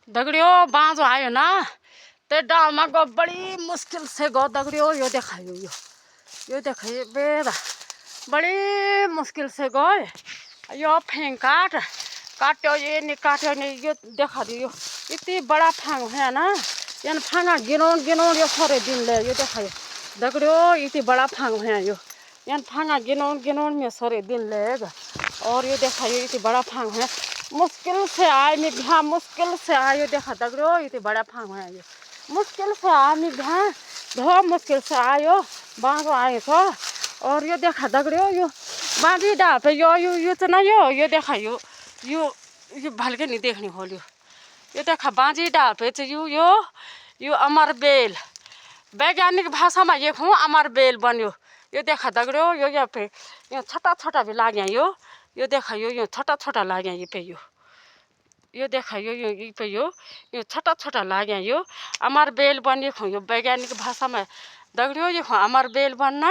दगड़ियों बाँझो आयो ना ते डाल में गो बड़ी मुश्किल से गो दगड़ियों। यो देखायो यो देखाइए बेदा बड़ी मुश्किल से गए यो फेंग काट्यो ये नहीं काट्यो नहीं यो देखा दियो इतनी बड़ा फांग है ना यान फांगा गिनौन यो सारे दिन ले यो देखायो दगड़ियों इतनी बड़ा फांग है यो यान फांगा गिनौन में सारे दिन लेगा। और ये देखायो इतनी बड़ा फांग है मुश्किल से आए मैं यहाँ मुश्किल से आयो देखा दगड़ियों इतनी बड़ा फांग है यो मुश्किल से आमी यहाँ बहुत मुश्किल से आयो बाँझो आयो तो। और यो देखा दगड़ियों यो बाँझी डाल पे यो तो ना यो देखा यो भलके नहीं देखने खोलियो यो देखा बाँझी डाल पे यो अमर बेल वैज्ञानिक भाषा में ये हूँ अमर बेल बन्यो यो देखा दगड़ियों यो यहाँ पे यो छोटा भी लाग्या यो देखा यो छोटा लाग्या ये पे यो देखा यो पे यो छोटा लाग्या यो अमर बेल बनिए खो यो वैज्ञानिक भाषा में दगड़ियों ये अमर बेल बनना।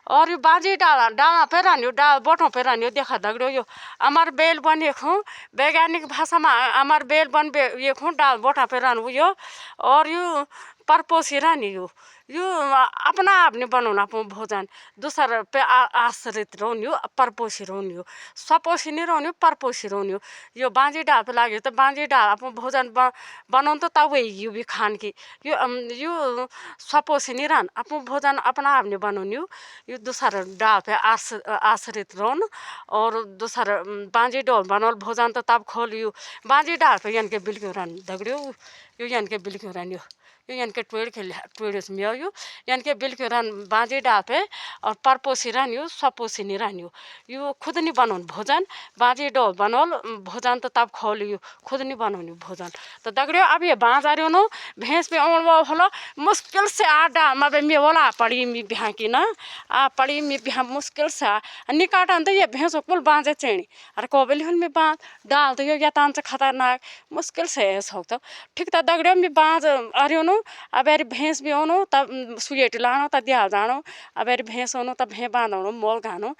और यो बाँझी डाला पे रानियो डाल बोटों पे रानियो देखा दगड़ियों यो अमर बेल बनिए खो वैज्ञानिक भाषा में अमर बेल बन ये खो डाल बोटा पे रान यो। और यो परपोसी रानी यो अपना आप नहीं बनाना अपन भोजन दूसरा पे आश्रित रहनियो परपोसी रहनियो सपोसी नहीं रहनियो परपोसी रहनियो यो बाँझी डाल पे लाग्यो तो बाँझी डाल अपन भोजन बनाउन तो तब यो भी खान की यो सपोसी नहीं रहन अपन भोजन अपना आप नहीं बनाउनियो यो दूसरा डाल पे आश्रित रहन। और दूसरा बाँझी डाल बनाओ भोजन तो तब खोलियो बाँझी डाल पे यान के बिल्कुल रहन दगड़ियों यो यान के बिल्कुल रहनियो यो यान के टोड़ में यान के बिल्कुल रहन बाँझी डाल पे। और परपोसी रहनियो सपोसी नहीं रहनियो यो खुद नहीं बनाउन भोजन बाँझी डाल बनाओ भोजन तो तब खोलियो खुद नहीं बनाउने भोजन। तो दगड़ियों अब ये बाँझ आ रही हो भैंस में आउन वो हलो मुश्किल से आडा मैं में वाला पड़ी मी बिहा की ना पड़ी मी बिहा मुश्किल से निकाटा तो ये भैंसों कुल बाँझे चेणी अरे कोबली हन में बाँझ डाल तो यो या तान से खतरनाक मुश्किल से ऐसा होता ठीक था दगड़ियों में बाँझ आ रही हो अब यार भैंस भी आनो तब सुएट लानो तब दिया जानो अब यार भैंस आनो तब भैं बांधो मोल घानो